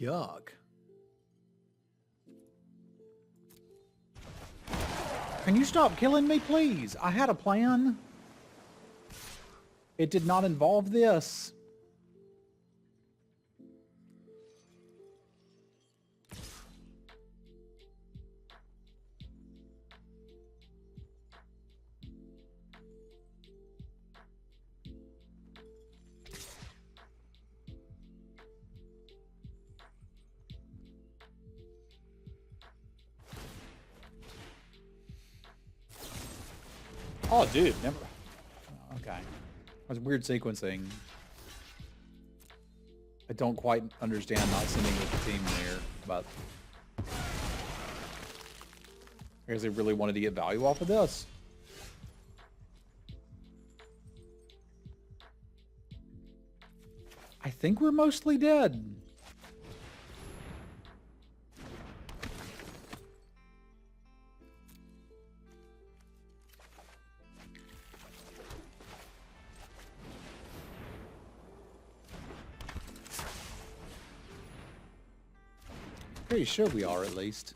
Yuck. Can you stop killing me, please? I had a plan. It did not involve this. Oh, dude, never. Okay. That's weird sequencing. I don't quite understand not sending with the team there, but I guess they really wanted to get value off of this. I think we're mostly dead. Pretty sure we are, at least.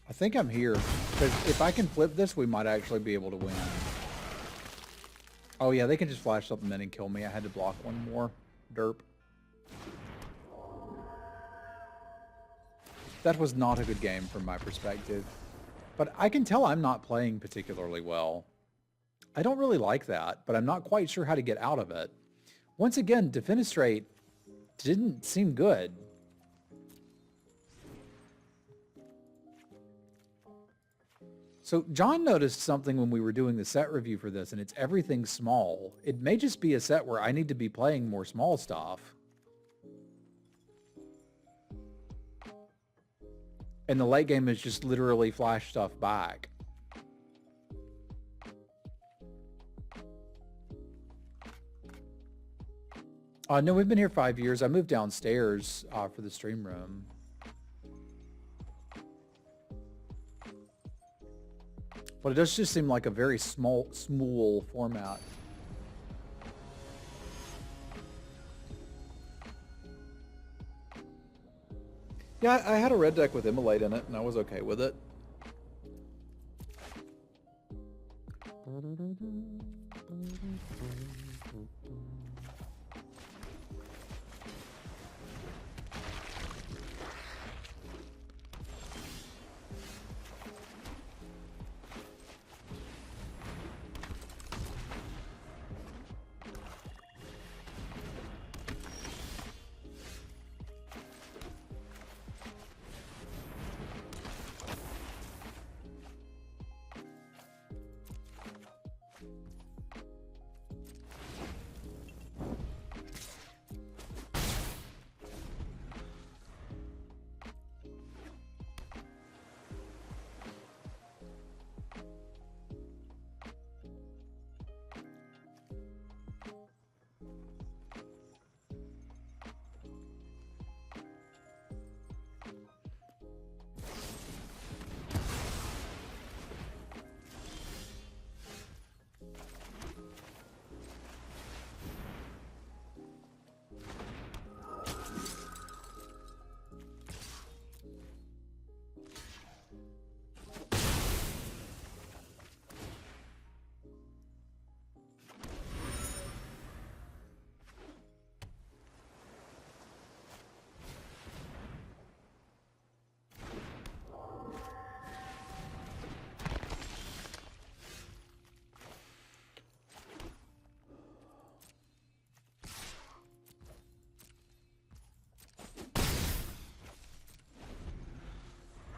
I think I'm here, because if I can flip this, we might actually be able to win. Oh yeah, they can just flash something in and kill me. I had to block one more. Derp. That was not a good game from my perspective. But I can tell I'm not playing particularly well. I don't really like that, but I'm not quite sure how to get out of it. Once again, Defenestrate didn't seem good. So John noticed something when we were doing the set review for this, and it's everything small. It may just be a set where I need to be playing more small stuff. And the late game is just literally flash stuff back. No, we've been here 5 years. I moved downstairs for the stream room. But it does just seem like a very small format. Yeah, I had a red deck with Immolate in it, and I was okay with it.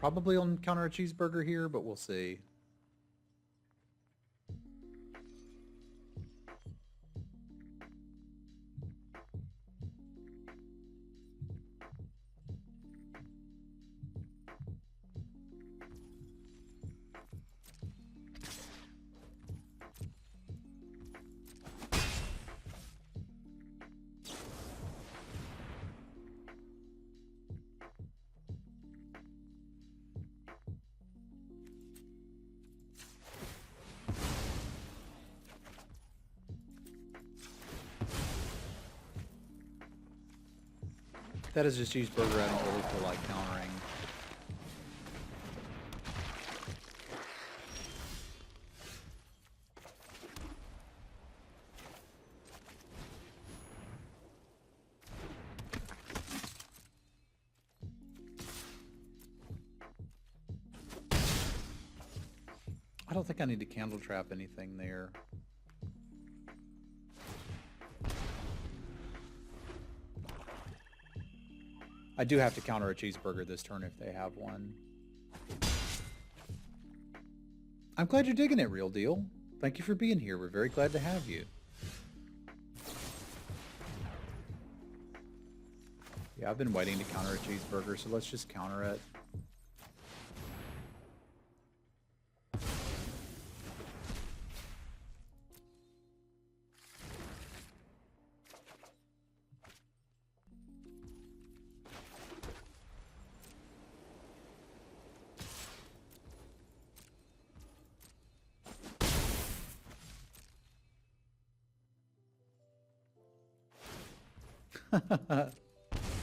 Probably on counter a cheeseburger here, but we'll see. That is just cheeseburger I don't really feel like countering. I don't think I need to candle trap anything there. I do have to counter a cheeseburger this turn if they have one. I'm glad you're digging it, Real Deal. Thank you for being here. We're very glad to have you. Yeah, I've been waiting to counter a cheeseburger, so let's just counter it.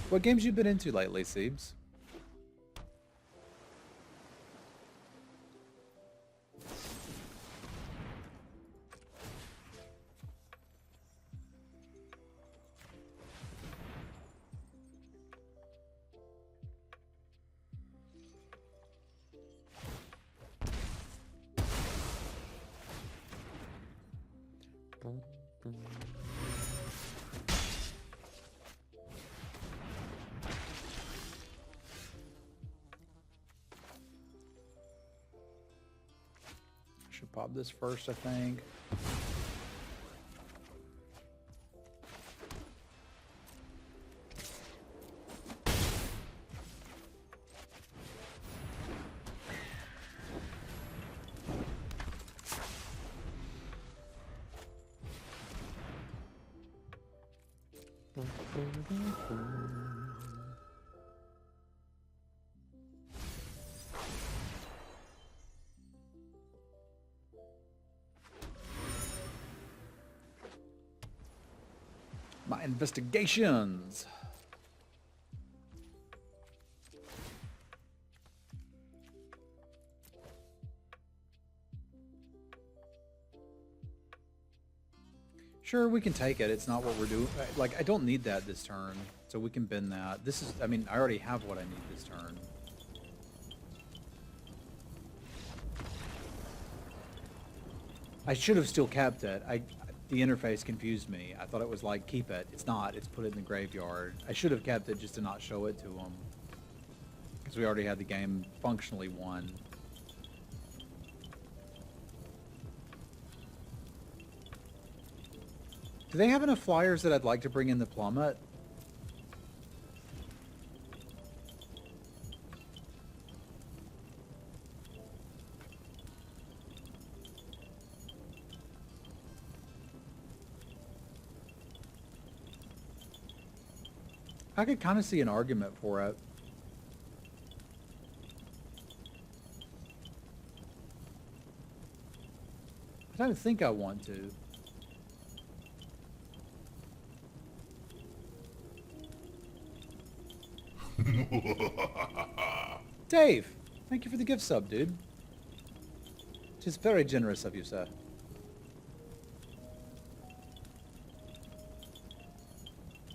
What games you been into lately, Siebes? Should pop this first, I think. My investigations. Sure, we can take it. It's not what we're doing. Like, I don't need that this turn, so we can bend that. This is, I mean, I already have what I need this turn. I should have still kept it. The interface confused me. I thought it was like, keep it. It's not. It's put it in the graveyard. I should have kept it just to not show it to them. Because we already had the game functionally won. Do they have enough flyers that I'd like to bring in the plummet? I could kind of see an argument for it. I don't think I want to. Dave, thank you for the gift sub, dude. Just very generous of you, sir.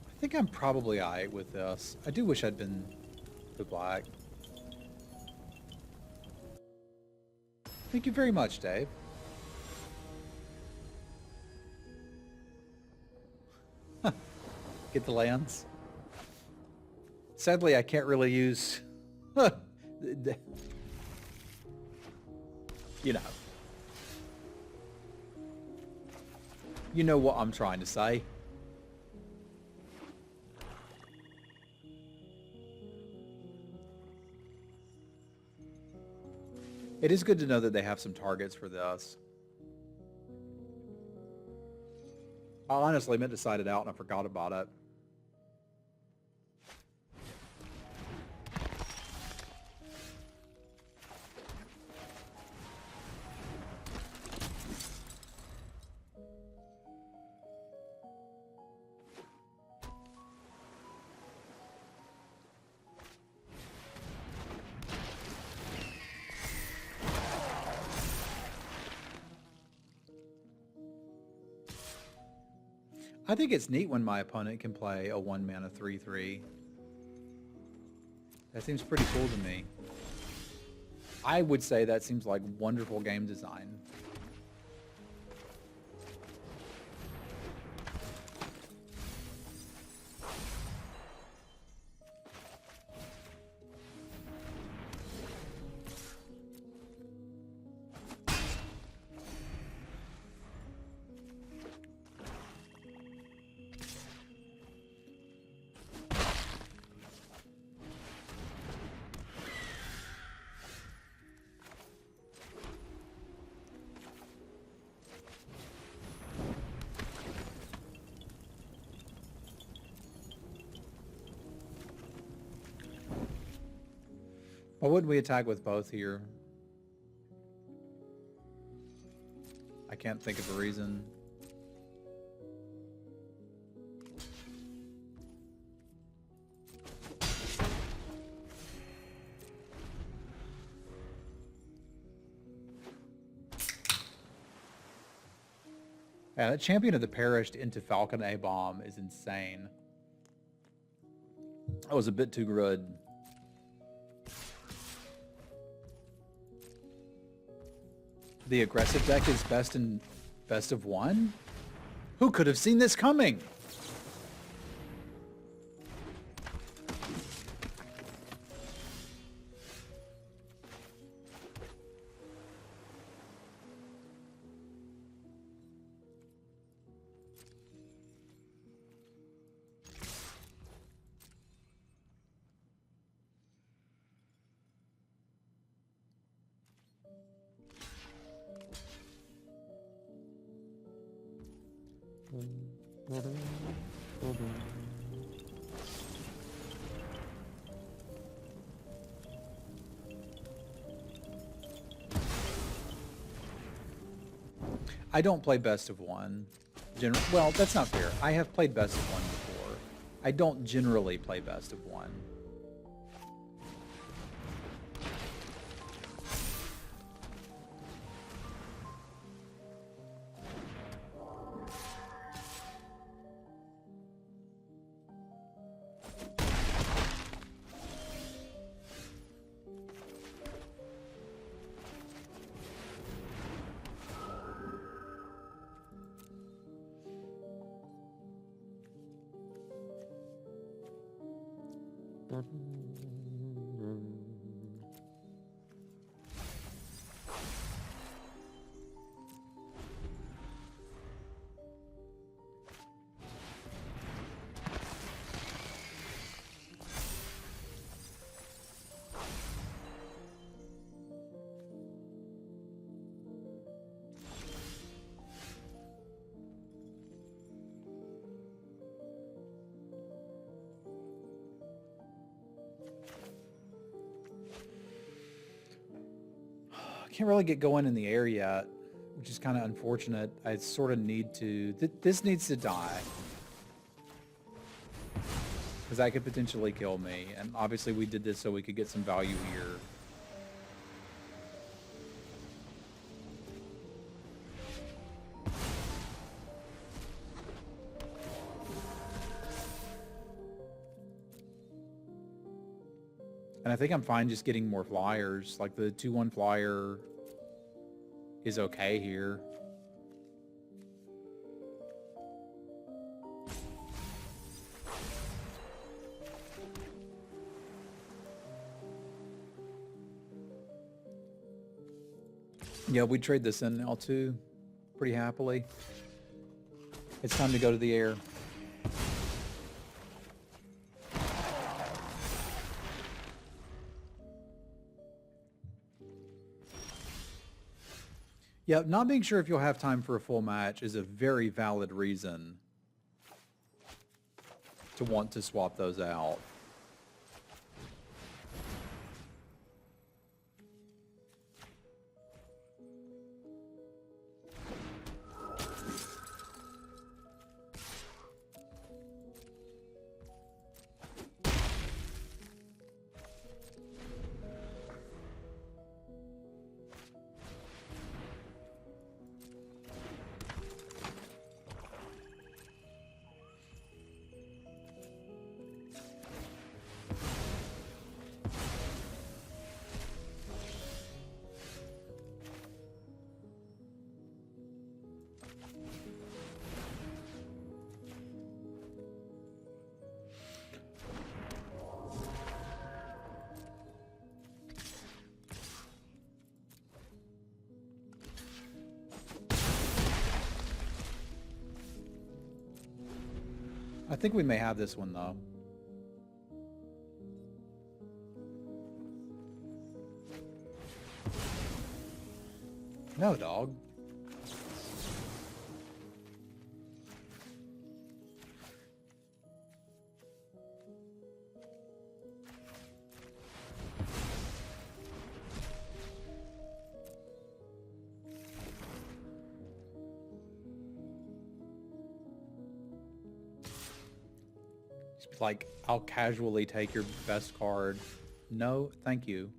I think I'm probably alright with this. I do wish I'd been the black. Thank you very much, Dave. Get the lands. Sadly, I can't really use... you know. You know what I'm trying to say. It is good to know that they have some targets for this. I honestly meant to side it out and I forgot about it. I think it's neat when my opponent can play a 1-mana 3/3. That seems pretty cool to me. I would say that seems like wonderful game design. Why wouldn't we attack with both here? I can't think of a reason. Yeah, that Champion of the Perished into Falcon A-Bomb is insane. That was a bit too good. The aggressive deck is best of one? Who could have seen this coming? I don't play best of one. Well, that's not fair. I have played best of one before. I don't generally play best of one. Can't really get going in the air yet, which is kind of unfortunate. I sort of need to... This needs to die. Because that could potentially kill me. And obviously we did this so we could get some value here. And I think I'm fine just getting more flyers. Like the 2/1 flyer is okay here. Yeah, we trade this in now too, pretty happily. It's time to go to the air. Yeah, not being sure if you'll have time for a full match is a very valid reason to want to swap those out. I think we may have this one, though. No, dog. Like, I'll casually take your best card. No, thank you.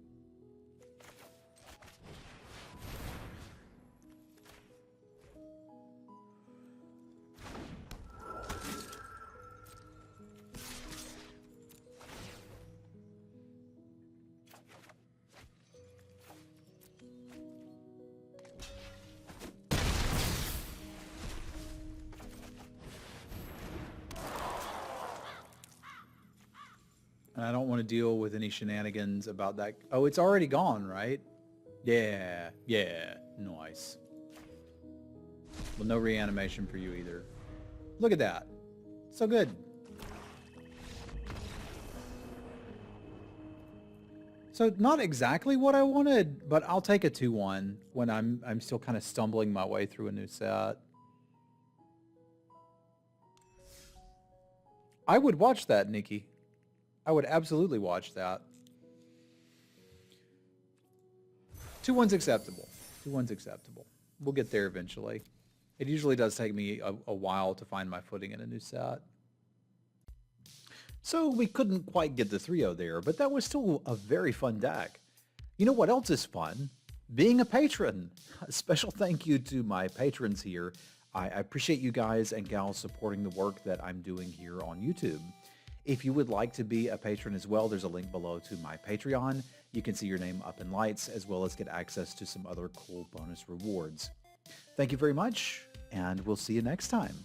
And I don't want to deal with any shenanigans about that. Oh, it's already gone, right? Yeah, yeah, nice. Well, no reanimation for you either. Look at that. So good. So not exactly what I wanted, but I'll take a 2-1 when I'm still kind of stumbling my way through a new set. I would watch that, Nikki. I would absolutely watch that. 2-1's acceptable. 2-1's acceptable. We'll get there eventually. It usually does take me a while to find my footing in a new set. So we couldn't quite get the 3-0 there, but that was still a very fun deck. You know what else is fun? Being a patron. A special thank you to my patrons here. I appreciate you guys and gals supporting the work that I'm doing here on YouTube. If you would like to be a patron as well, there's a link below to my Patreon. You can see your name up in lights as well as get access to some other cool bonus rewards. Thank you very much, and we'll see you next time.